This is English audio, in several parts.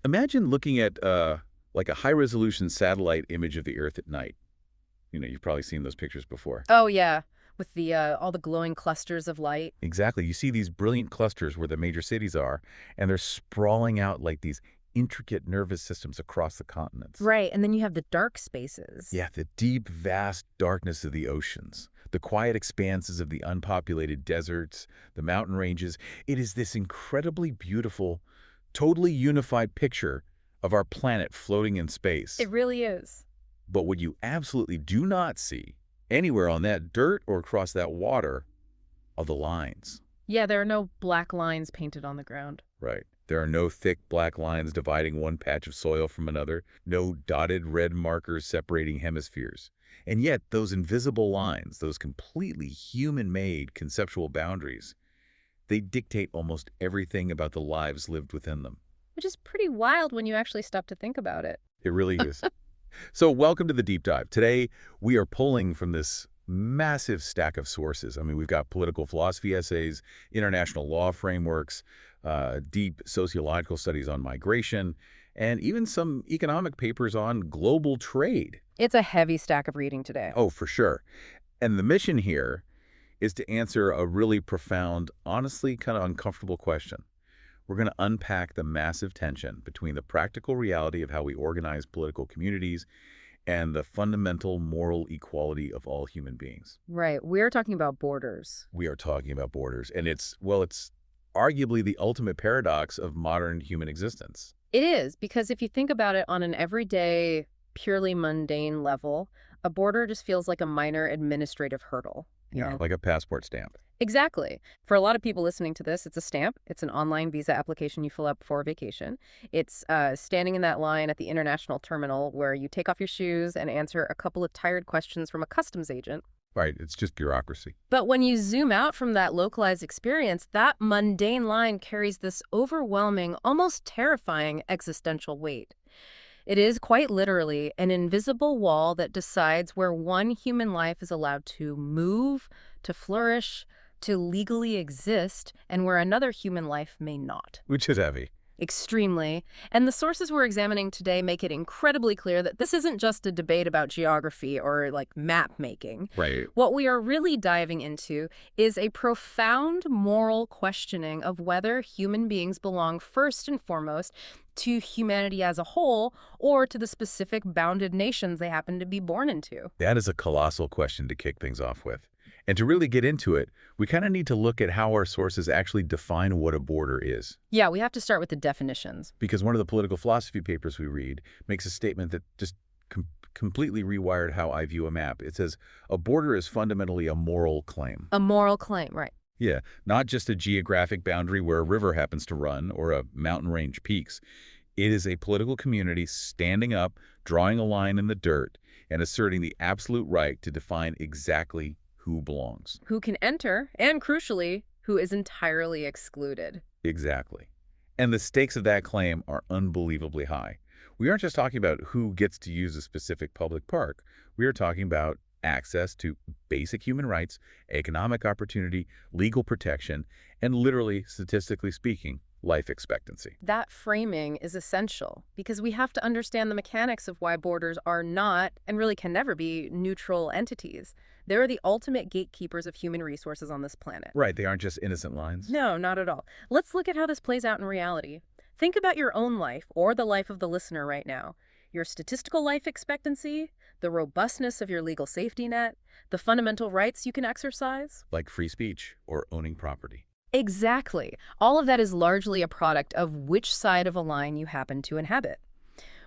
Imagine looking at like a high-resolution satellite image of the Earth at night. You've probably seen those pictures before. Oh, yeah, with the all the glowing clusters of light. Exactly. You see these brilliant clusters where the major cities are, and they're sprawling out like these intricate nervous systems across the continents. Right, and then you have the dark spaces. Yeah, the deep, vast darkness of the oceans, the quiet expanses of the unpopulated deserts, the mountain ranges. It is this incredibly beautiful, totally unified picture of our planet floating in space. It really is. But what you absolutely do not see anywhere on that dirt or across that water are the lines. Yeah, there are no black lines painted on the ground. Right. There are no thick black lines dividing one patch of soil from another, no dotted red markers separating hemispheres. And yet, those invisible lines, those completely human-made conceptual boundaries, they dictate almost everything about the lives lived within them. Which is pretty wild when you actually stop to think about it. It really is. So welcome to the deep dive. Today, we are pulling from this massive stack of sources. I mean, we've got political philosophy essays, international law frameworks, deep sociological studies on migration, and even some economic papers on global trade. It's a heavy stack of reading today. Oh, for sure. And the mission here is to answer a really profound, honestly kind of uncomfortable question. We're going to unpack the massive tension between the practical reality of how we organize political communities and the fundamental moral equality of all human beings. Right, we're talking about borders. We are talking about borders, and it's arguably the ultimate paradox of modern human existence. It is, because if you think about it on an everyday, purely mundane level, a border just feels like a minor administrative hurdle. Yeah, like a passport stamp. Exactly. For a lot of people listening to this, it's a stamp. It's an online visa application you fill out before a vacation. It's standing in that line at the international terminal where you take off your shoes and answer a couple of tired questions from a customs agent. Right, it's just bureaucracy. But when you zoom out from that localized experience, that mundane line carries this overwhelming, almost terrifying existential weight. It is quite literally an invisible wall that decides where one human life is allowed to move, to flourish, to legally exist, and where another human life may not. Which is heavy. Extremely. And the sources we're examining today make it incredibly clear that this isn't just a debate about geography or like map making. Right. What we are really diving into is a profound moral questioning of whether human beings belong first and foremost to humanity as a whole or to the specific bounded nations they happen to be born into. That is a colossal question to kick things off with. And to really get into it, we kind of need to look at how our sources actually define what a border is. Yeah, we have to start with the definitions. Because one of the political philosophy papers we read makes a statement that just completely rewired how I view a map. It says, a border is fundamentally a moral claim. A moral claim, right. Yeah, not just a geographic boundary where a river happens to run or a mountain range peaks. It is a political community standing up, drawing a line in the dirt, and asserting the absolute right to define exactly who belongs. Who can enter, and crucially, who is entirely excluded. Exactly. And the stakes of that claim are unbelievably high. We aren't just talking about who gets to use a specific public park. We are talking about access to basic human rights, economic opportunity, legal protection, and literally, statistically speaking, life expectancy. That framing is essential because we have to understand the mechanics of why borders are not, and really can never be, neutral entities. They're the ultimate gatekeepers of human resources on this planet. Right, they aren't just innocent lines. No, not at all. Let's look at how this plays out in reality. Think about your own life or the life of the listener right now. Your statistical life expectancy, the robustness of your legal safety net, the fundamental rights you can exercise. Like free speech or owning property. Exactly. All of that is largely a product of which side of a line you happen to inhabit.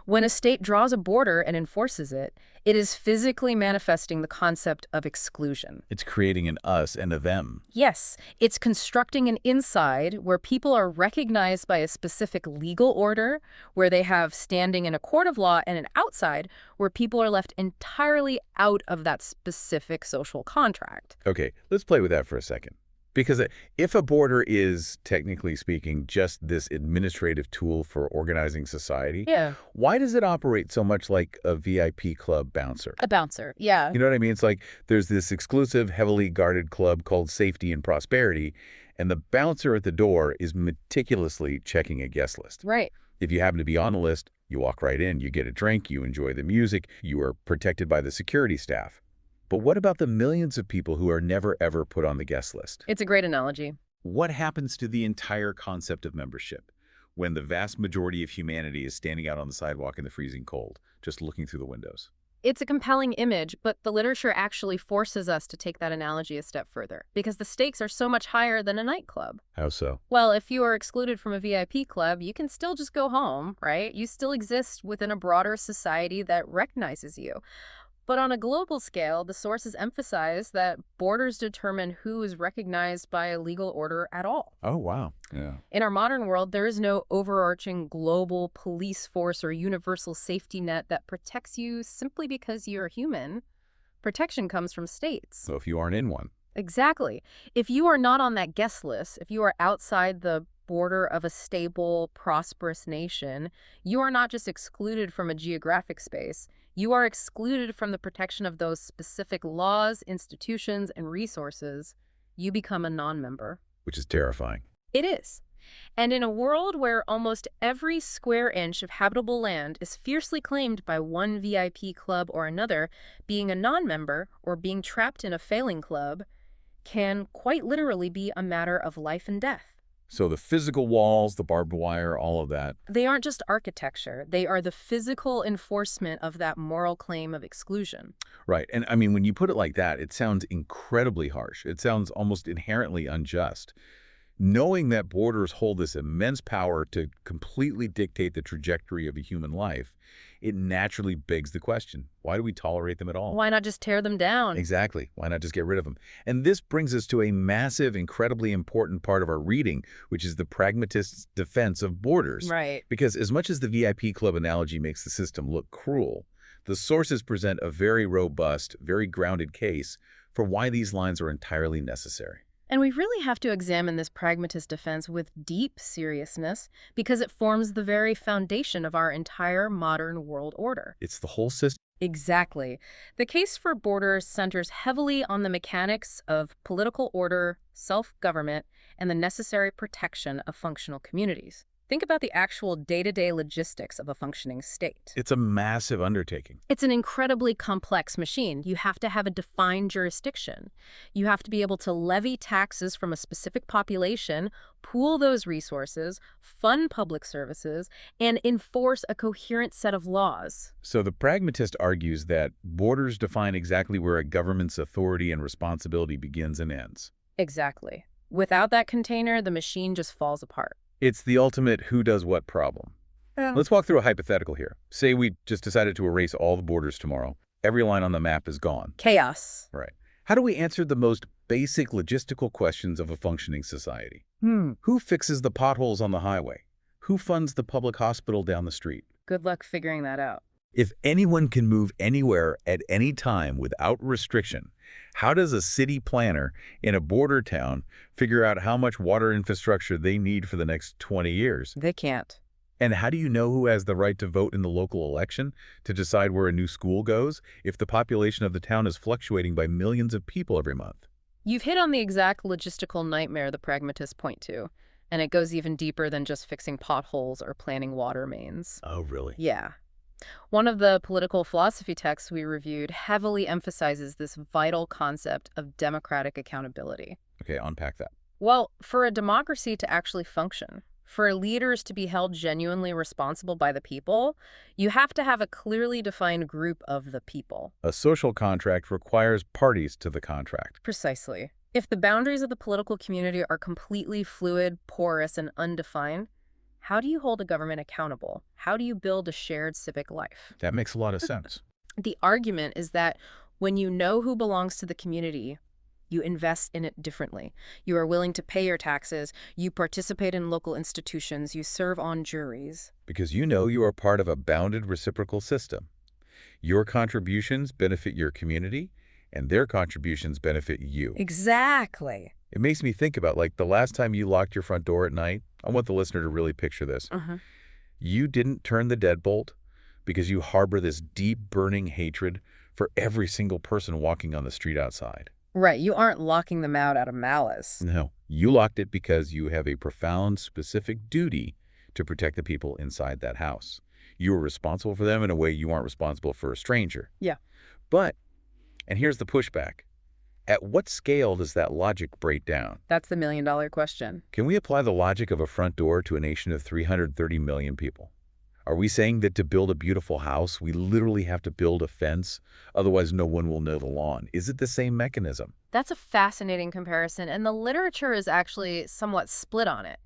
When a state draws a border and enforces it, it is physically manifesting the concept of exclusion. It's creating an us and a them. Yes, it's constructing an inside where people are recognized by a specific legal order, where they have standing in a court of law, and an outside where people are left entirely out of that specific social contract. Okay, let's play with that for a second. Because if a border is, technically speaking, just this administrative tool for organizing society, Yeah. why does it operate so much like a VIP club bouncer? A bouncer, yeah. You know what I mean? It's like there's this exclusive, heavily guarded club called Safety and Prosperity, and the bouncer at the door is meticulously checking a guest list. Right. If you happen to be on the list, you walk right in, you get a drink, you enjoy the music, you are protected by the security staff. But what about the millions of people who are never ever put on the guest list? It's a great analogy. What happens to the entire concept of membership when the vast majority of humanity is standing out on the sidewalk in the freezing cold, just looking through the windows? It's a compelling image, but the literature actually forces us to take that analogy a step further, because the stakes are so much higher than a nightclub. How so? Well, if you are excluded from a VIP club, you can still just go home, right? You still exist within a broader society that recognizes you. But on a global scale, the sources emphasize that borders determine who is recognized by a legal order at all. Oh, wow. Yeah. In our modern world, there is no overarching global police force or universal safety net that protects you simply because you're human. Protection comes from states. So if you aren't in one. Exactly. If you are not on that guest list, if you are outside the border of a stable, prosperous nation, you are not just excluded from a geographic space. You are excluded from the protection of those specific laws, institutions, and resources. You become a non-member. Which is terrifying. It is. And in a world where almost every square inch of habitable land is fiercely claimed by one VIP club or another, being a non-member or being trapped in a failing club can quite literally be a matter of life and death. So the physical walls, the barbed wire, all of that. They aren't just architecture. They are the physical enforcement of that moral claim of exclusion. Right. And I mean, when you put it like that, it sounds incredibly harsh. It sounds almost inherently unjust. Knowing that borders hold this immense power to completely dictate the trajectory of a human life, it naturally begs the question, why do we tolerate them at all? Why not just tear them down? Exactly. Why not just get rid of them? And this brings us to a massive, incredibly important part of our reading, which is the pragmatist's defense of borders. Right. Because as much as the VIP club analogy makes the system look cruel, the sources present a very robust, very grounded case for why these lines are entirely necessary. And we really have to examine this pragmatist defense with deep seriousness because it forms the very foundation of our entire modern world order. It's the whole system. Exactly. The case for borders centers heavily on the mechanics of political order, self-government, and the necessary protection of functional communities. Think about the actual day-to-day logistics of a functioning state. It's a massive undertaking. It's an incredibly complex machine. You have to have a defined jurisdiction. You have to be able to levy taxes from a specific population, pool those resources, fund public services, and enforce a coherent set of laws. So the pragmatist argues that borders define exactly where a government's authority and responsibility begins and ends. Exactly. Without that container, the machine just falls apart. It's the ultimate who does what problem. Yeah. Let's walk through a hypothetical here. Say we just decided to erase all the borders tomorrow. Every line on the map is gone. Chaos. Right. How do we answer the most basic logistical questions of a functioning society? Who fixes the potholes on the highway? Who funds the public hospital down the street? Good luck figuring that out. If anyone can move anywhere at any time without restriction, how does a city planner in a border town figure out how much water infrastructure they need for the next 20 years? They can't. And how do you know who has the right to vote in the local election to decide where a new school goes if the population of the town is fluctuating by millions of people every month? You've hit on the exact logistical nightmare the pragmatists point to, and it goes even deeper than just fixing potholes or planning water mains. Oh, really? Yeah. One of the political philosophy texts we reviewed heavily emphasizes this vital concept of democratic accountability. Okay, unpack that. Well, for a democracy to actually function, for leaders to be held genuinely responsible by the people, you have to have a clearly defined group of the people. A social contract requires parties to the contract. Precisely. If the boundaries of the political community are completely fluid, porous, and undefined, how do you hold a government accountable? How do you build a shared civic life? That makes a lot of sense. The argument is that when you know who belongs to the community, you invest in it differently. You are willing to pay your taxes, you participate in local institutions, you serve on juries. Because you know you are part of a bounded reciprocal system. Your contributions benefit your community, and their contributions benefit you. Exactly. It makes me think about, like, the last time you locked your front door at night. I want the listener to really picture this. You didn't turn the deadbolt because you harbor this deep, burning hatred for every single person walking on the street outside. Right, you aren't locking them out of malice. No, you locked it because you have a profound, specific duty to protect the people inside that house. You are responsible for them in a way you aren't responsible for a stranger. Yeah. But, and here's the pushback, at what scale does that logic break down? That's the million-dollar question. Can we apply the logic of a front door to a nation of 330 million people? Are we saying that to build a beautiful house, we literally have to build a fence? Otherwise, no one will know the lawn. Is it the same mechanism? That's a fascinating comparison, and the literature is actually somewhat split on it.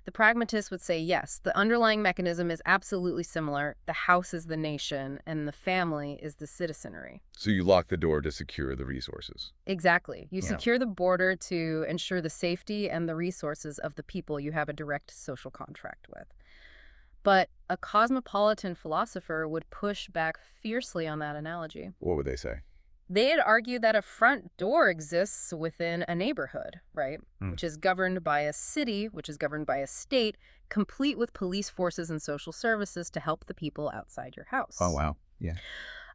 The pragmatists would say yes, the underlying mechanism is absolutely similar. The house is the nation, and the family is the citizenry. So you lock the door to secure the resources. Exactly. You Yeah. secure the border to ensure the safety and the resources of the people you have a direct social contract with. But a cosmopolitan philosopher would push back fiercely on that analogy. What would they say? They'd argue that a front door exists within a neighborhood, right? Hmm. Which is governed by a city, which is governed by a state, complete with police forces and social services to help the people outside your house. Oh, wow. Yeah.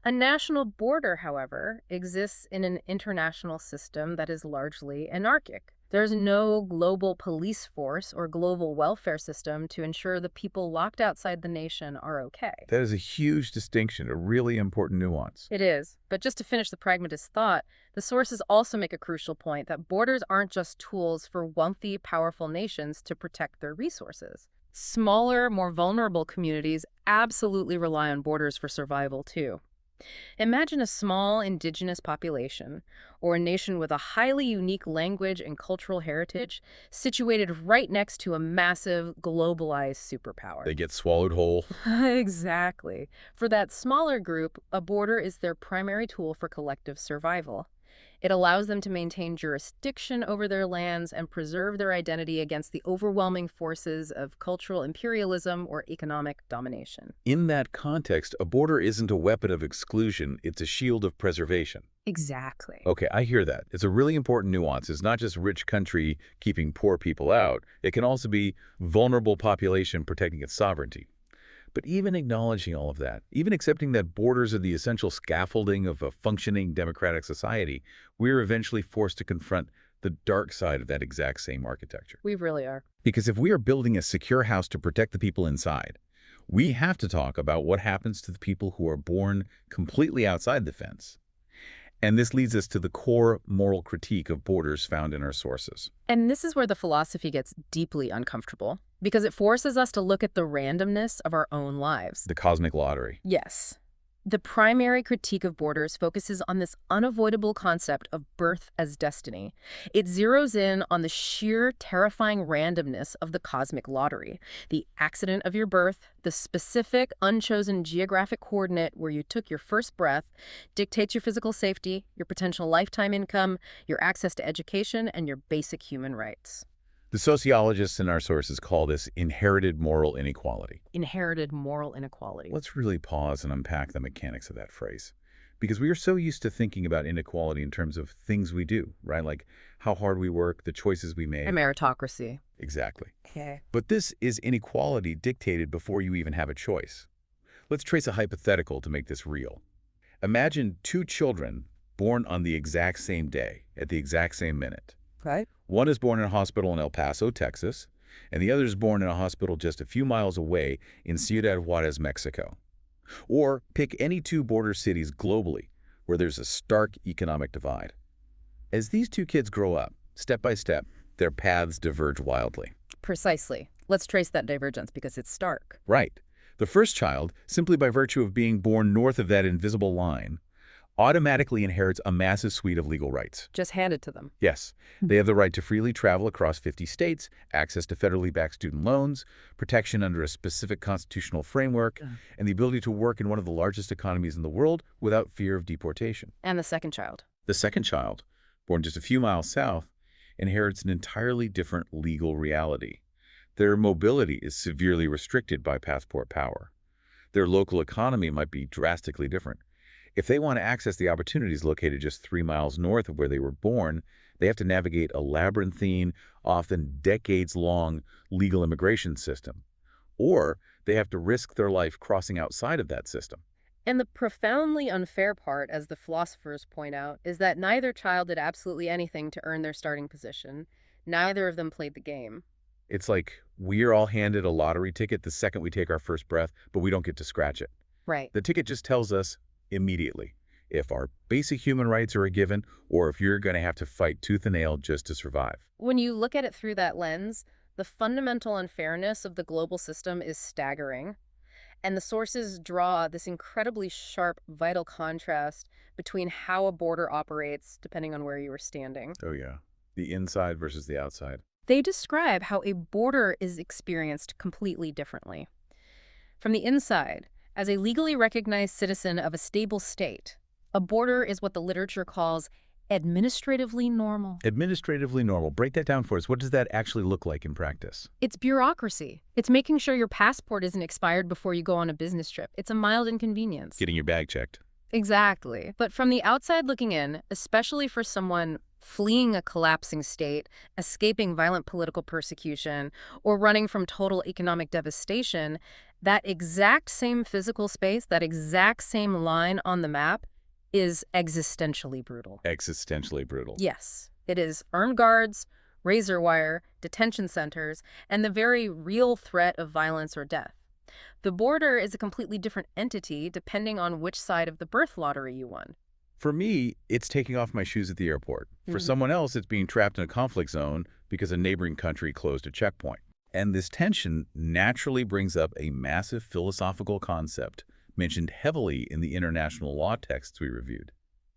A national border, however, exists in an international system that is largely anarchic. There's no global police force or global welfare system to ensure the people locked outside the nation are okay. That is a huge distinction, a really important nuance. It is. But just to finish the pragmatist thought, the sources also make a crucial point that borders aren't just tools for wealthy, powerful nations to protect their resources. Smaller, more vulnerable communities absolutely rely on borders for survival, too. Imagine a small indigenous population, or a nation with a highly unique language and cultural heritage, situated right next to a massive, globalized superpower. They get swallowed whole. Exactly. For that smaller group, a border is their primary tool for collective survival. It allows them to maintain jurisdiction over their lands and preserve their identity against the overwhelming forces of cultural imperialism or economic domination. In that context, a border isn't a weapon of exclusion, it's a shield of preservation. Exactly. Okay, I hear that. It's a really important nuance. It's not just rich country keeping poor people out. It can also be vulnerable population protecting its sovereignty. But even acknowledging all of that, even accepting that borders are the essential scaffolding of a functioning democratic society, we're eventually forced to confront the dark side of that exact same architecture. We really are. Because if we are building a secure house to protect the people inside, we have to talk about what happens to the people who are born completely outside the fence. And this leads us to the core moral critique of borders found in our sources. And this is where the philosophy gets deeply uncomfortable, because it forces us to look at the randomness of our own lives. The cosmic lottery. Yes. The primary critique of borders focuses on this unavoidable concept of birth as destiny. It zeroes in on the sheer, terrifying randomness of the cosmic lottery. The accident of your birth, the specific, unchosen geographic coordinate where you took your first breath, dictates your physical safety, your potential lifetime income, your access to education, and your basic human rights. The sociologists in our sources call this inherited moral inequality. Inherited moral inequality. Let's really pause and unpack the mechanics of that phrase. Because we are so used to thinking about inequality in terms of things we do, right? Like how hard we work, the choices we make. A meritocracy. Exactly. Okay. But this is inequality dictated before you even have a choice. Let's trace a hypothetical to make this real. Imagine two children born on the exact same day, at the exact same minute. Okay. One is born in a hospital in El Paso, Texas, and the other is born in a hospital just a few miles away in Ciudad Juarez, Mexico. Or pick any two border cities globally where there's a stark economic divide. As these two kids grow up, step by step, their paths diverge wildly. Precisely. Let's trace that divergence because it's stark. Right. The first child, simply by virtue of being born north of that invisible line, automatically inherits a massive suite of legal rights. Just hand it to them. Yes, they have the right to freely travel across 50 states, access to federally backed student loans, protection under a specific constitutional framework, and the ability to work in one of the largest economies in the world without fear of deportation. And the second child. The second child, born just a few miles south, inherits an entirely different legal reality. Their mobility is severely restricted by passport power. Their local economy might be drastically different. If they want to access the opportunities located just 3 miles north of where they were born, they have to navigate a labyrinthine, often decades-long legal immigration system. Or they have to risk their life crossing outside of that system. And the profoundly unfair part, as the philosophers point out, is that neither child did absolutely anything to earn their starting position. Neither of them played the game. It's like we're all handed a lottery ticket the second we take our first breath, but we don't get to scratch it. Right. The ticket just tells us immediately if our basic human rights are a given or if you're going to have to fight tooth and nail just to survive. When you look at it through that lens, the fundamental unfairness of the global system is staggering. And the sources draw this incredibly sharp, vital contrast between how a border operates depending on where you are standing. Oh, yeah. The inside versus the outside. They describe how a border is experienced completely differently. From the inside, as a legally recognized citizen of a stable state, a border is what the literature calls administratively normal. Administratively normal. Break that down for us. What does that actually look like in practice? It's bureaucracy. It's making sure your passport isn't expired before you go on a business trip. It's a mild inconvenience. Getting your bag checked. Exactly. But from the outside looking in, especially for someone fleeing a collapsing state, escaping violent political persecution, or running from total economic devastation, that exact same physical space, that exact same line on the map is existentially brutal. Existentially brutal. Yes, it is armed guards, razor wire, detention centers, and the very real threat of violence or death. The border is a completely different entity depending on which side of the birth lottery you won. For me, it's taking off my shoes at the airport. For someone else, it's being trapped in a conflict zone because a neighboring country closed a checkpoint. And this tension naturally brings up a massive philosophical concept mentioned heavily in the international law texts we reviewed: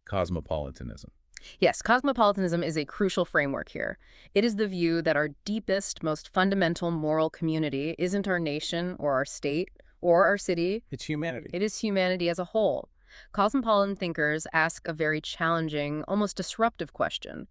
cosmopolitanism. Yes, cosmopolitanism is a crucial framework here. It is the view that our deepest, most fundamental moral community isn't our nation or our state or our city. It's humanity. It is humanity as a whole. Cosmopolitan thinkers ask a very challenging, almost disruptive question.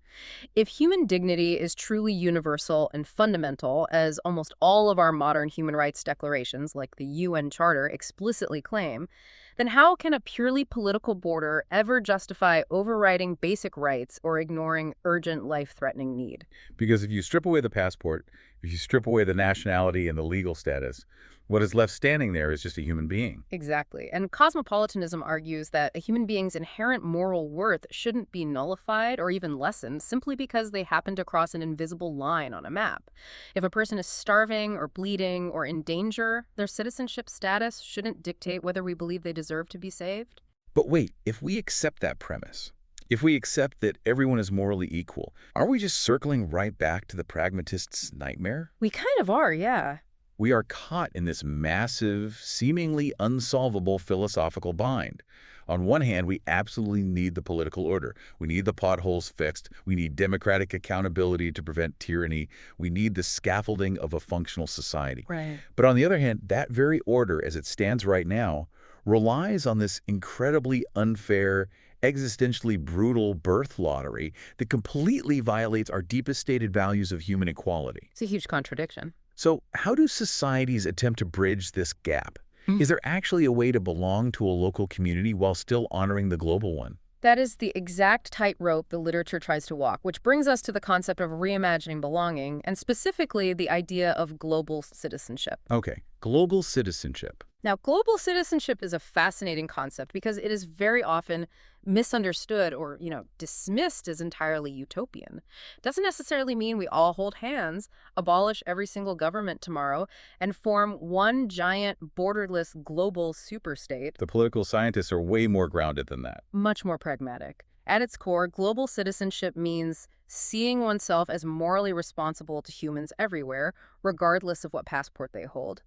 If human dignity is truly universal and fundamental, as almost all of our modern human rights declarations, like the UN Charter, explicitly claim, then how can a purely political border ever justify overriding basic rights or ignoring urgent life-threatening need? Because if you strip away the passport, if you strip away the nationality and the legal status, what is left standing there is just a human being. Exactly. And cosmopolitanism argues that a human being's inherent moral worth shouldn't be nullified or even lessened simply because they happen to cross an invisible line on a map. If a person is starving or bleeding or in danger, their citizenship status shouldn't dictate whether we believe they deserve to be saved. But wait, if we accept that premise, if we accept that everyone is morally equal, aren't we just circling right back to the pragmatist's nightmare? We kind of are, yeah. We are caught in this massive, seemingly unsolvable philosophical bind. On one hand, we absolutely need the political order. We need the potholes fixed. We need democratic accountability to prevent tyranny. We need the scaffolding of a functional society. Right. But on the other hand, that very order, as it stands right now, relies on this incredibly unfair, existentially brutal birth lottery that completely violates our deepest stated values of human equality. It's a huge contradiction. So how do societies attempt to bridge this gap? Is there actually a way to belong to a local community while still honoring the global one? That is the exact tightrope the literature tries to walk, which brings us to the concept of reimagining belonging, and specifically the idea of global citizenship. Okay, global citizenship. Now, global citizenship is a fascinating concept because it is very often misunderstood or, dismissed as entirely utopian. It doesn't necessarily mean we all hold hands, abolish every single government tomorrow, and form one giant, borderless global superstate. The political scientists are way more grounded than that. Much more pragmatic. At its core, global citizenship means seeing oneself as morally responsible to humans everywhere, regardless of what passport they hold.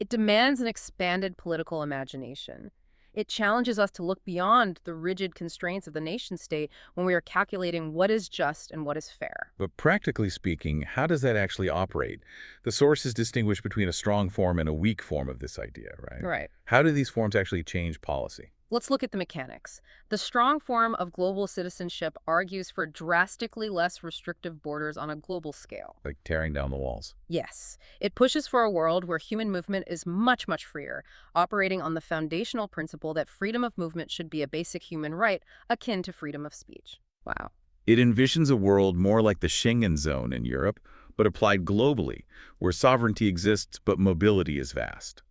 It demands an expanded political imagination. It challenges us to look beyond the rigid constraints of the nation-state when we are calculating what is just and what is fair. But practically speaking, how does that actually operate? The sources distinguish between a strong form and a weak form of this idea, right? Right. How do these forms actually change policy? Let's look at the mechanics. The strong form of global citizenship argues for drastically less restrictive borders on a global scale. Like tearing down the walls. Yes, it pushes for a world where human movement is much, much freer, operating on the foundational principle that freedom of movement should be a basic human right, akin to freedom of speech. Wow. It envisions a world more like the Schengen zone in Europe, but applied globally, where sovereignty exists but mobility is vast.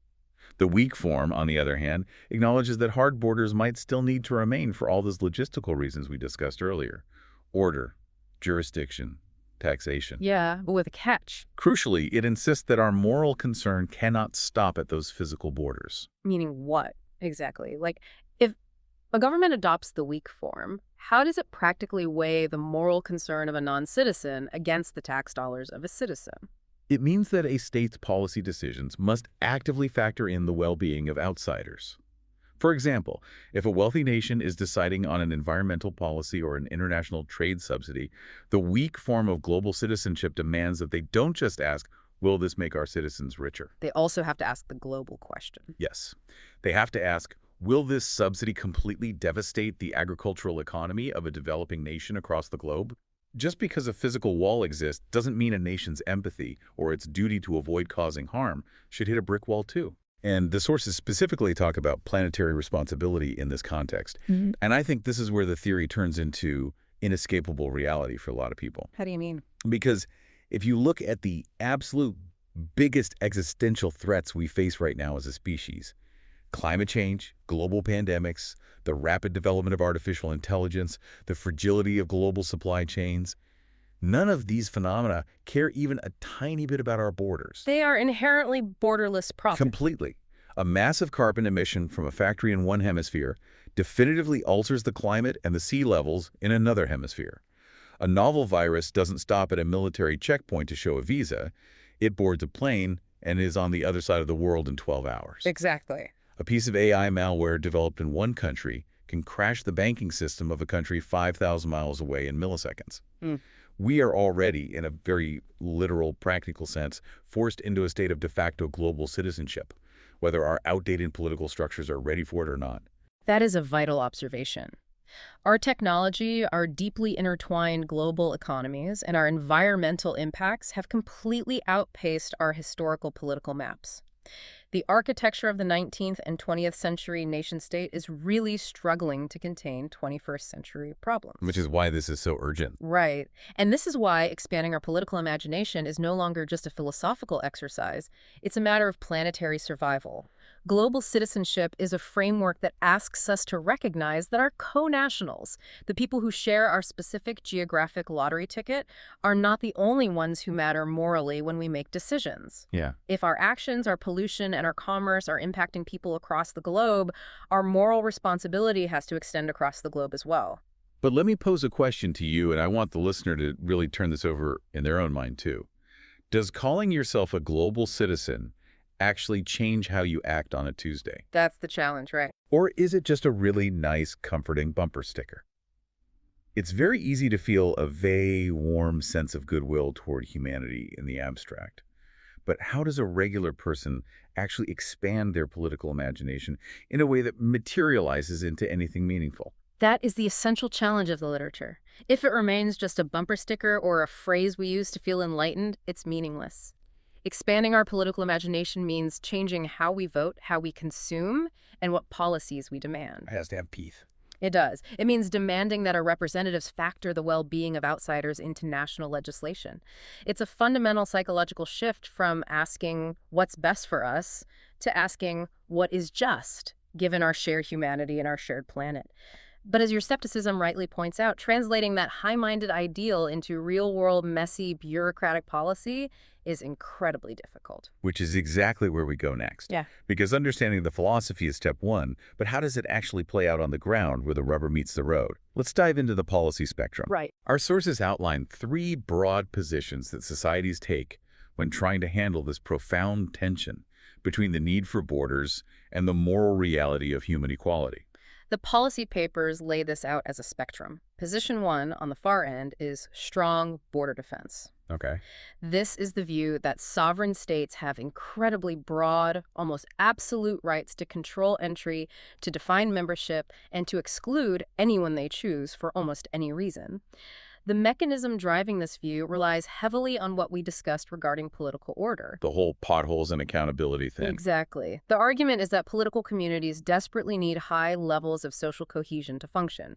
The weak form, on the other hand, acknowledges that hard borders might still need to remain for all those logistical reasons we discussed earlier: order, jurisdiction, taxation. Yeah, but with a catch. Crucially, it insists that our moral concern cannot stop at those physical borders. Meaning what, exactly? Like, if a government adopts the weak form, how does it practically weigh the moral concern of a non-citizen against the tax dollars of a citizen? It means that a state's policy decisions must actively factor in the well-being of outsiders. For example, if a wealthy nation is deciding on an environmental policy or an international trade subsidy, the weak form of global citizenship demands that they don't just ask, will this make our citizens richer? They also have to ask the global question. Yes. They have to ask, will this subsidy completely devastate the agricultural economy of a developing nation across the globe? Just because a physical wall exists doesn't mean a nation's empathy or its duty to avoid causing harm should hit a brick wall too. And the sources specifically talk about planetary responsibility in this context. And I think this is where the theory turns into inescapable reality for a lot of people. How do you mean? Because if you look at the absolute biggest existential threats we face right now as a species, climate change, global pandemics, the rapid development of artificial intelligence, the fragility of global supply chains, none of these phenomena care even a tiny bit about our borders. They are inherently borderless problems. Completely. A massive carbon emission from a factory in one hemisphere definitively alters the climate and the sea levels in another hemisphere. A novel virus doesn't stop at a military checkpoint to show a visa. It boards a plane and is on the other side of the world in 12 hours. Exactly. A piece of AI malware developed in one country can crash the banking system of a country 5,000 miles away in milliseconds. We are already, in a very literal, practical sense, forced into a state of de facto global citizenship, whether our outdated political structures are ready for it or not. That is a vital observation. Our technology, our deeply intertwined global economies, and our environmental impacts have completely outpaced our historical political maps. The architecture of the 19th and 20th century nation-state is really struggling to contain 21st century problems. Which is why this is so urgent. Right. And this is why expanding our political imagination is no longer just a philosophical exercise. It's a matter of planetary survival. Global citizenship is a framework that asks us to recognize that our co-nationals, the people who share our specific geographic lottery ticket, are not the only ones who matter morally when we make decisions. Yeah. If our actions, our pollution, and our commerce are impacting people across the globe, our moral responsibility has to extend across the globe as well. But let me pose a question to you, and I want the listener to really turn this over in their own mind too. Does calling yourself a global citizen actually change how you act on a Tuesday? That's the challenge, right? Or is it just a really nice, comforting bumper sticker? It's very easy to feel a vague, warm sense of goodwill toward humanity in the abstract. But how does a regular person actually expand their political imagination in a way that materializes into anything meaningful? That is the essential challenge of the literature. If it remains just a bumper sticker or a phrase we use to feel enlightened, it's meaningless. Expanding our political imagination means changing how we vote, how we consume, and what policies we demand. It has to have teeth. It does. It means demanding that our representatives factor the well-being of outsiders into national legislation. It's a fundamental psychological shift from asking what's best for us to asking what is just, given our shared humanity and our shared planet. But as your skepticism rightly points out, translating that high-minded ideal into real-world, messy, bureaucratic policy is incredibly difficult. Which is exactly where we go next. Yeah. Because understanding the philosophy is step one, but how does it actually play out on the ground where the rubber meets the road? Let's dive into the policy spectrum. Right. Our sources outline 3 broad positions that societies take when trying to handle this profound tension between the need for borders and the moral reality of human equality. The policy papers lay this out as a spectrum. Position 1, on the far end, is strong border defense. Okay. This is the view that sovereign states have incredibly broad, almost absolute rights to control entry, to define membership, and to exclude anyone they choose for almost any reason. The mechanism driving this view relies heavily on what we discussed regarding political order. The whole potholes and accountability thing. Exactly. The argument is that political communities desperately need high levels of social cohesion to function.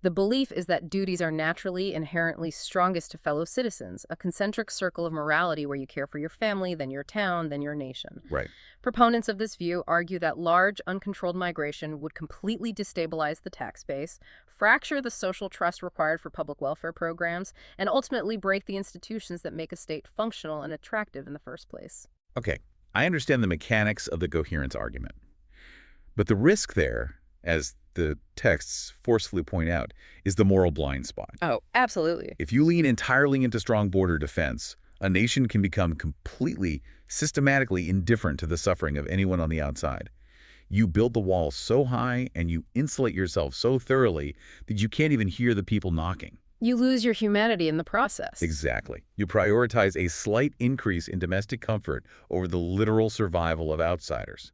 The belief is that duties are naturally, inherently strongest to fellow citizens, a concentric circle of morality where you care for your family, then your town, then your nation. Right. Proponents of this view argue that large, uncontrolled migration would completely destabilize the tax base, fracture the social trust required for public welfare programs, and ultimately break the institutions that make a state functional and attractive in the first place. Okay, I understand the mechanics of the coherence argument. But the risk there, as the texts forcefully point out, is the moral blind spot. Oh, absolutely. If you lean entirely into strong border defense, a nation can become completely, systematically indifferent to the suffering of anyone on the outside. You build the wall so high and you insulate yourself so thoroughly that you can't even hear the people knocking. You lose your humanity in the process. Exactly. You prioritize a slight increase in domestic comfort over the literal survival of outsiders.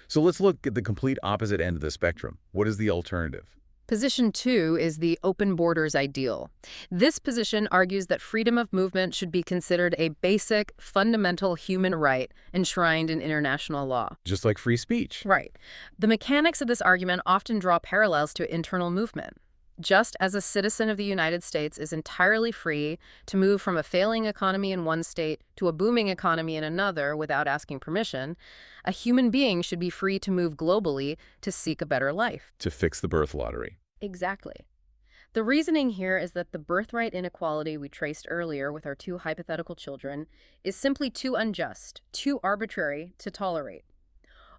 So let's look at the complete opposite end of the spectrum. What is the alternative? Position 2 is the open borders ideal. This position argues that freedom of movement should be considered a basic, fundamental human right enshrined in international law. Just like free speech. Right. The mechanics of this argument often draw parallels to internal movement. Just as a citizen of the United States is entirely free to move from a failing economy in one state to a booming economy in another without asking permission, a human being should be free to move globally to seek a better life. To fix the birth lottery. Exactly. The reasoning here is that the birthright inequality we traced earlier with our two hypothetical children is simply too unjust, too arbitrary to tolerate.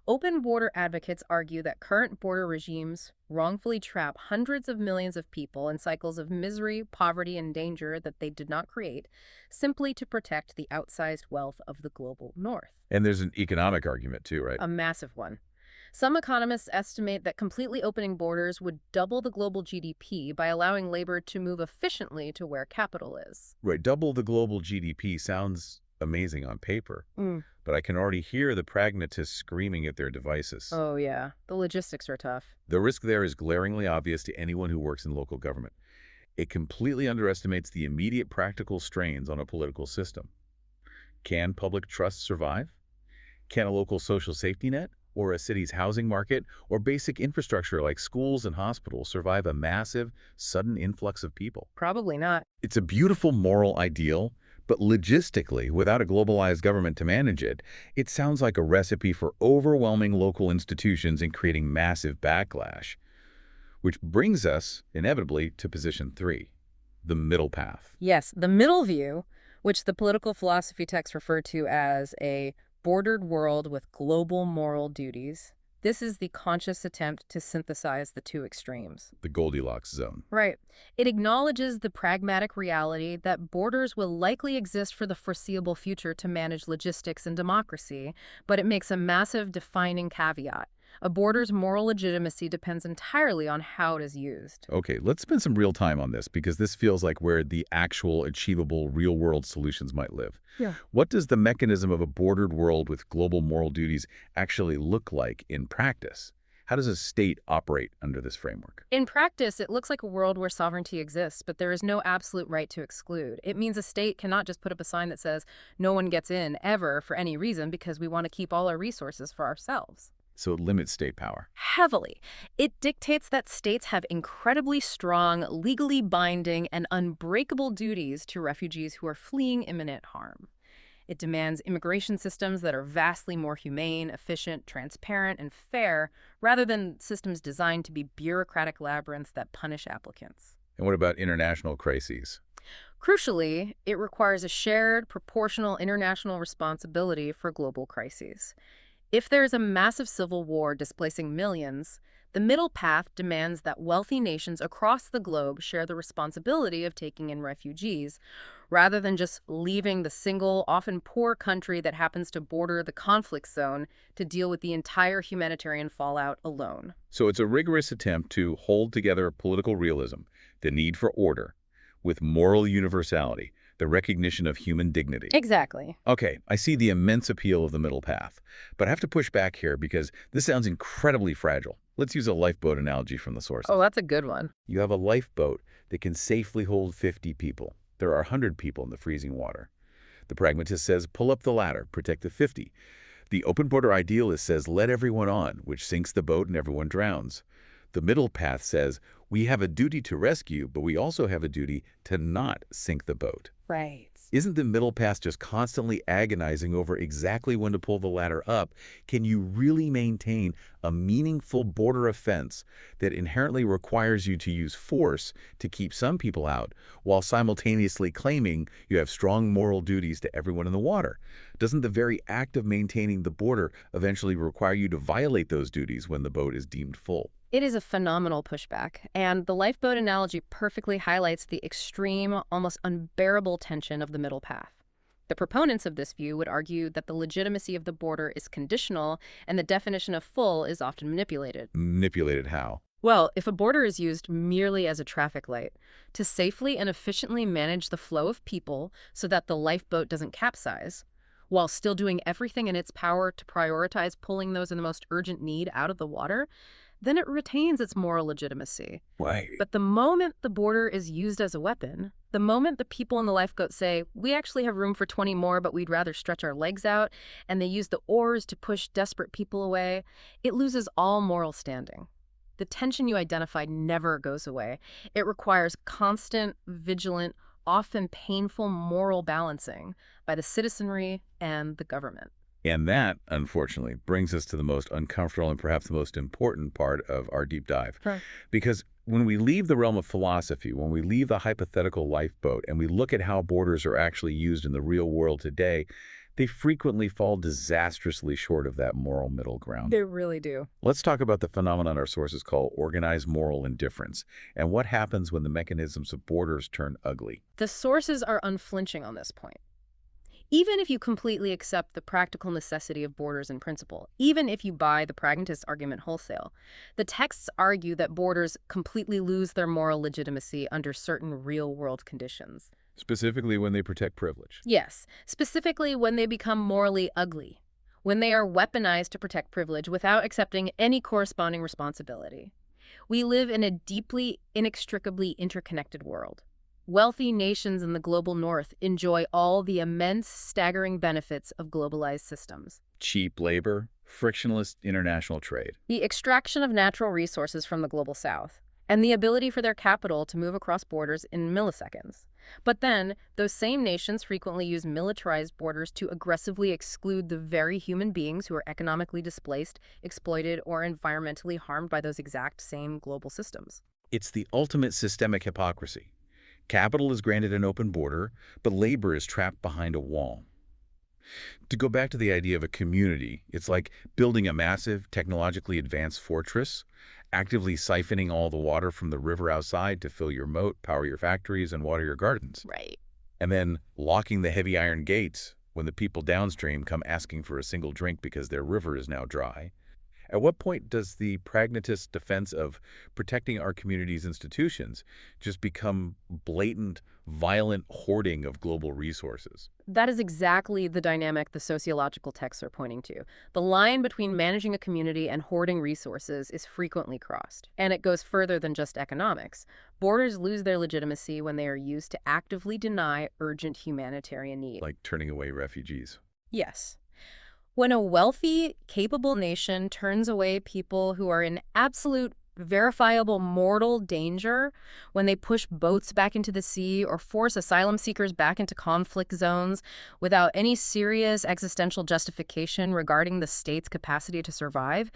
Open border advocates argue that current border regimes wrongfully trap hundreds of millions of people in cycles of misery, poverty, and danger that they did not create, simply to protect the outsized wealth of the global north. And there's an economic argument too, right? A massive one. Some economists estimate that completely opening borders would double the global GDP by allowing labor to move efficiently to where capital is. Right, double the global GDP sounds amazing on paper, but I can already hear the pragmatists screaming at their devices. Oh, yeah. The logistics are tough. The risk there is glaringly obvious to anyone who works in local government. It completely underestimates the immediate practical strains on a political system. Can public trust survive? Can a local social safety net, or a city's housing market, or basic infrastructure like schools and hospitals survive a massive, sudden influx of people? Probably not. It's a beautiful moral ideal, but logistically, without a globalized government to manage it, it sounds like a recipe for overwhelming local institutions and creating massive backlash. Which brings us, inevitably, to position 3, the middle path. Yes, the middle view, which the political philosophy texts refer to as a bordered world with global moral duties. This is the conscious attempt to synthesize the two extremes. The Goldilocks zone. Right. It acknowledges the pragmatic reality that borders will likely exist for the foreseeable future to manage logistics and democracy, but it makes a massive defining caveat. A border's moral legitimacy depends entirely on how it is used. Okay, let's spend some real time on this because this feels like where the actual achievable real-world solutions might live. Yeah. What does the mechanism of a bordered world with global moral duties actually look like in practice? How does a state operate under this framework? In practice, it looks like a world where sovereignty exists, but there is no absolute right to exclude. It means a state cannot just put up a sign that says, no one gets in, ever, for any reason, because we want to keep all our resources for ourselves. So it limits state power. Heavily. It dictates that states have incredibly strong, legally binding, and unbreakable duties to refugees who are fleeing imminent harm. It demands immigration systems that are vastly more humane, efficient, transparent, and fair, rather than systems designed to be bureaucratic labyrinths that punish applicants. And what about international crises? Crucially, it requires a shared, proportional international responsibility for global crises. If there is a massive civil war displacing millions, the middle path demands that wealthy nations across the globe share the responsibility of taking in refugees, rather than just leaving the single, often poor country that happens to border the conflict zone to deal with the entire humanitarian fallout alone. So it's a rigorous attempt to hold together political realism, the need for order, with moral universality, the recognition of human dignity. Exactly. Okay, I see the immense appeal of the middle path, but I have to push back here because this sounds incredibly fragile. Let's use a lifeboat analogy from the sources. Oh, that's a good one. You have a lifeboat that can safely hold 50 people. There are 100 people in the freezing water. The pragmatist says, pull up the ladder, protect the 50. The open border idealist says, let everyone on, which sinks the boat and everyone drowns. The middle path says, we have a duty to rescue, but we also have a duty to not sink the boat. Right. Isn't the middle path just constantly agonizing over exactly when to pull the ladder up? Can you really maintain a meaningful border offense that inherently requires you to use force to keep some people out, while simultaneously claiming you have strong moral duties to everyone in the water? Doesn't the very act of maintaining the border eventually require you to violate those duties when the boat is deemed full? It is a phenomenal pushback, and the lifeboat analogy perfectly highlights the extreme, almost unbearable tension of the middle path. The proponents of this view would argue that the legitimacy of the border is conditional and the definition of full is often manipulated. Manipulated how? Well, if a border is used merely as a traffic light to safely and efficiently manage the flow of people so that the lifeboat doesn't capsize, while still doing everything in its power to prioritize pulling those in the most urgent need out of the water, then it retains its moral legitimacy. Why? But the moment the border is used as a weapon, the moment the people in the lifeboat say, we actually have room for 20 more, but we'd rather stretch our legs out, and they use the oars to push desperate people away, it loses all moral standing. The tension you identified never goes away. It requires constant, vigilant, often painful moral balancing by the citizenry and the government. And that, unfortunately, brings us to the most uncomfortable and perhaps the most important part of our deep dive. Right. Because when we leave the realm of philosophy, when we leave the hypothetical lifeboat, and we look at how borders are actually used in the real world today, they frequently fall disastrously short of that moral middle ground. They really do. Let's talk about the phenomenon our sources call organized moral indifference, and what happens when the mechanisms of borders turn ugly. The sources are unflinching on this point. Even if you completely accept the practical necessity of borders in principle, even if you buy the pragmatist argument wholesale, the texts argue that borders completely lose their moral legitimacy under certain real-world conditions. Specifically when they protect privilege. Yes, specifically when they become morally ugly, when they are weaponized to protect privilege without accepting any corresponding responsibility. We live in a deeply, inextricably interconnected world. Wealthy nations in the global north enjoy all the immense, staggering benefits of globalized systems. Cheap labor, frictionless international trade. The extraction of natural resources from the global south, and the ability for their capital to move across borders in milliseconds. But then, those same nations frequently use militarized borders to aggressively exclude the very human beings who are economically displaced, exploited, or environmentally harmed by those exact same global systems. It's the ultimate systemic hypocrisy. Capital is granted an open border, but labor is trapped behind a wall. To go back to the idea of a community, it's like building a massive, technologically advanced fortress, actively siphoning all the water from the river outside to fill your moat, power your factories, and water your gardens. Right. And then locking the heavy iron gates when the people downstream come asking for a single drink because their river is now dry. At what point does the pragmatist defense of protecting our community's institutions just become blatant, violent hoarding of global resources? That is exactly the dynamic the sociological texts are pointing to. The line between managing a community and hoarding resources is frequently crossed. And it goes further than just economics. Borders lose their legitimacy when they are used to actively deny urgent humanitarian need. Like turning away refugees. Yes. When a wealthy, capable nation turns away people who are in absolute, verifiable mortal danger, when they push boats back into the sea or force asylum seekers back into conflict zones without any serious existential justification regarding the state's capacity to survive,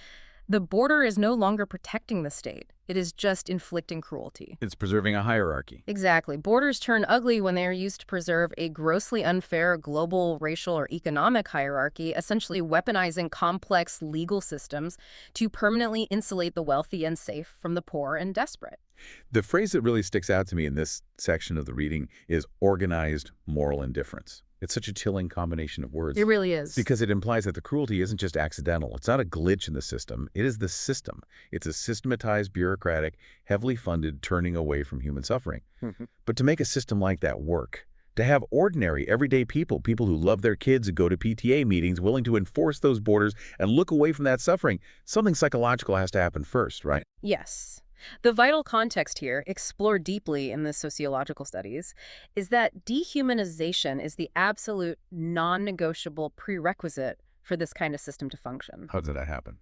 the border is no longer protecting the state. It is just inflicting cruelty. It's preserving a hierarchy. Exactly. Borders turn ugly when they are used to preserve a grossly unfair global, racial, or economic hierarchy, essentially weaponizing complex legal systems to permanently insulate the wealthy and safe from the poor and desperate. The phrase that really sticks out to me in this section of the reading is organized moral indifference. It's such a chilling combination of words. It really is. Because it implies that the cruelty isn't just accidental. It's not a glitch in the system. It is the system. It's a systematized, bureaucratic, heavily funded turning away from human suffering. But to make a system like that work, to have ordinary, everyday people, people who love their kids and go to PTA meetings, willing to enforce those borders and look away from that suffering, something psychological has to happen first, right? Yes. The vital context here, explored deeply in the sociological studies, is that dehumanization is the absolute non-negotiable prerequisite for this kind of system to function. How did that happen?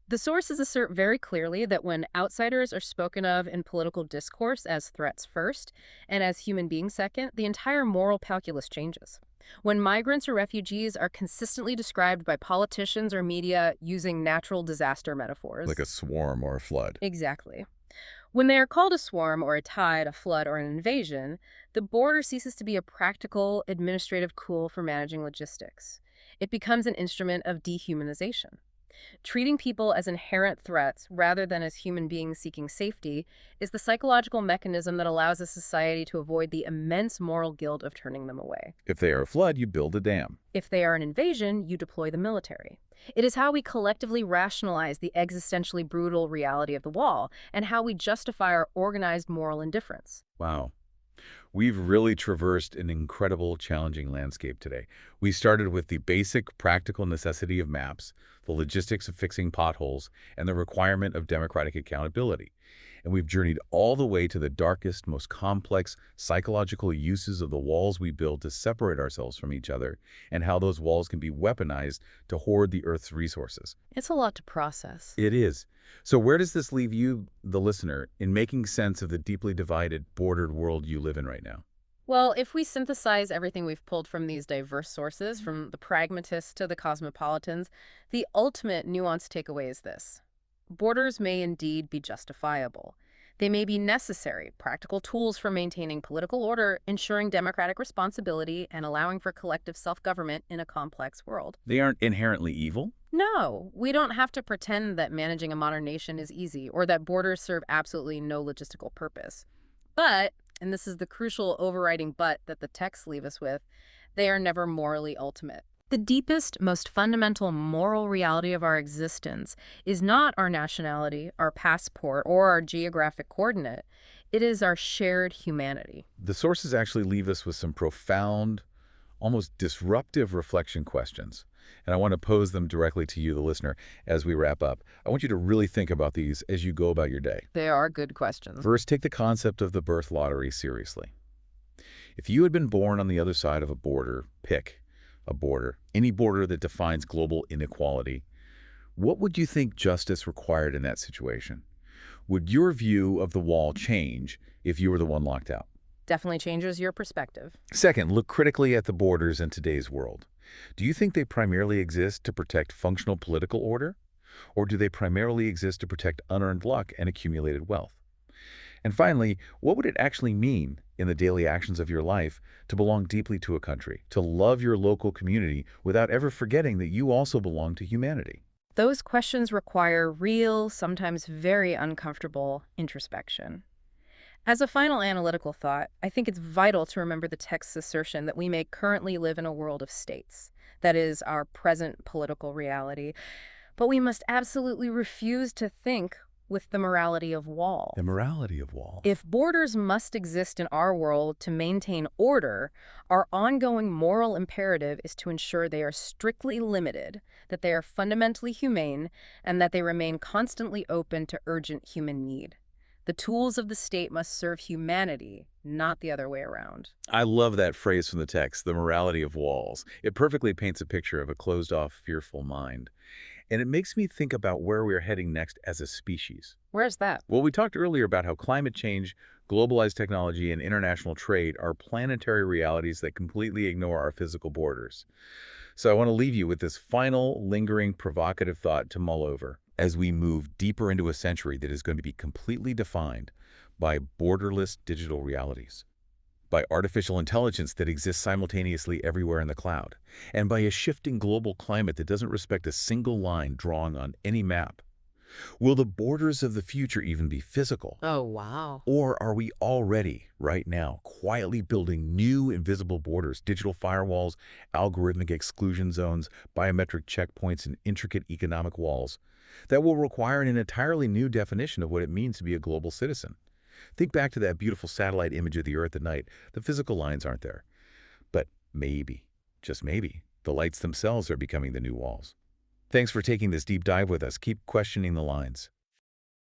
The sources assert very clearly that when outsiders are spoken of in political discourse as threats first and as human beings second, the entire moral calculus changes. When migrants or refugees are consistently described by politicians or media using natural disaster Like metaphors. a swarm or a flood. Exactly. When they are called a swarm or a tide, a flood, or an invasion, the border ceases to be a practical, administrative tool for managing logistics. It becomes an instrument of dehumanization. Treating people as inherent threats rather than as human beings seeking safety is the psychological mechanism that allows a society to avoid the immense moral guilt of turning them away. If they are a flood, you build a dam. If they are an invasion, you deploy the military. It is how we collectively rationalize the existentially brutal reality of the wall and how we justify our organized moral indifference. Wow. We've really traversed an incredible, challenging landscape today. We started with the basic practical necessity of maps, the logistics of fixing potholes, and the requirement of democratic accountability. And we've journeyed all the way to the darkest, most complex psychological uses of the walls we build to separate ourselves from each other, and how those walls can be weaponized to hoard the Earth's resources. It's a lot to process. It is. So where does this leave you, the listener, in making sense of the deeply divided, bordered world you live in right now? Well, if we synthesize everything we've pulled from these diverse sources, from the pragmatists to the cosmopolitans, the ultimate nuanced takeaway is this. Borders may indeed be justifiable. They may be necessary, practical tools for maintaining political order, ensuring democratic responsibility, and allowing for collective self-government in a complex world. They aren't inherently evil. No, we don't have to pretend that managing a modern nation is easy or that borders serve absolutely no logistical purpose. But, and this is the crucial overriding but that the texts leave us with, they are never morally ultimate. The deepest, most fundamental moral reality of our existence is not our nationality, our passport, or our geographic coordinate. It is our shared humanity. The sources actually leave us with some profound, almost disruptive reflection questions. And I want to pose them directly to you, the listener, as we wrap up. I want you to really think about these as you go about your day. They are good questions. First, take the concept of the birth lottery seriously. If you had been born on the other side of a border, pick a border, any border that defines global inequality, what would you think justice required in that situation? Would your view of the wall change if you were the one locked out? Definitely changes your perspective. Second, look critically at the borders in today's world. Do you think they primarily exist to protect functional political order? Or do they primarily exist to protect unearned luck and accumulated wealth? And finally, what would it actually mean in the daily actions of your life to belong deeply to a country, to love your local community without ever forgetting that you also belong to humanity? Those questions require real, sometimes very uncomfortable introspection. As a final analytical thought, I think it's vital to remember the text's assertion that we may currently live in a world of states. That is, our present political reality. But we must absolutely refuse to think with the morality of walls. The morality of walls. If borders must exist in our world to maintain order, our ongoing moral imperative is to ensure they are strictly limited, that they are fundamentally humane, and that they remain constantly open to urgent human need. The tools of the state must serve humanity, not the other way around. I love that phrase from the text, the morality of walls. It perfectly paints a picture of a closed-off, fearful mind. And it makes me think about where we're heading next as a species. Where's that? Well, we talked earlier about how climate change, globalized technology, and international trade are planetary realities that completely ignore our physical borders. So I want to leave you with this final, lingering, provocative thought to mull over as we move deeper into a century that is going to be completely defined by borderless digital realities, by artificial intelligence that exists simultaneously everywhere in the cloud, and by a shifting global climate that doesn't respect a single line drawn on any map. Will the borders of the future even be physical? Oh, wow. Or are we already, right now, quietly building new invisible borders, digital firewalls, algorithmic exclusion zones, biometric checkpoints, and intricate economic walls that will require an entirely new definition of what it means to be a global citizen? Think back to that beautiful satellite image of the Earth at night. The physical lines aren't there. But maybe, just maybe, the lights themselves are becoming the new walls. Thanks for taking this deep dive with us. Keep questioning the lines.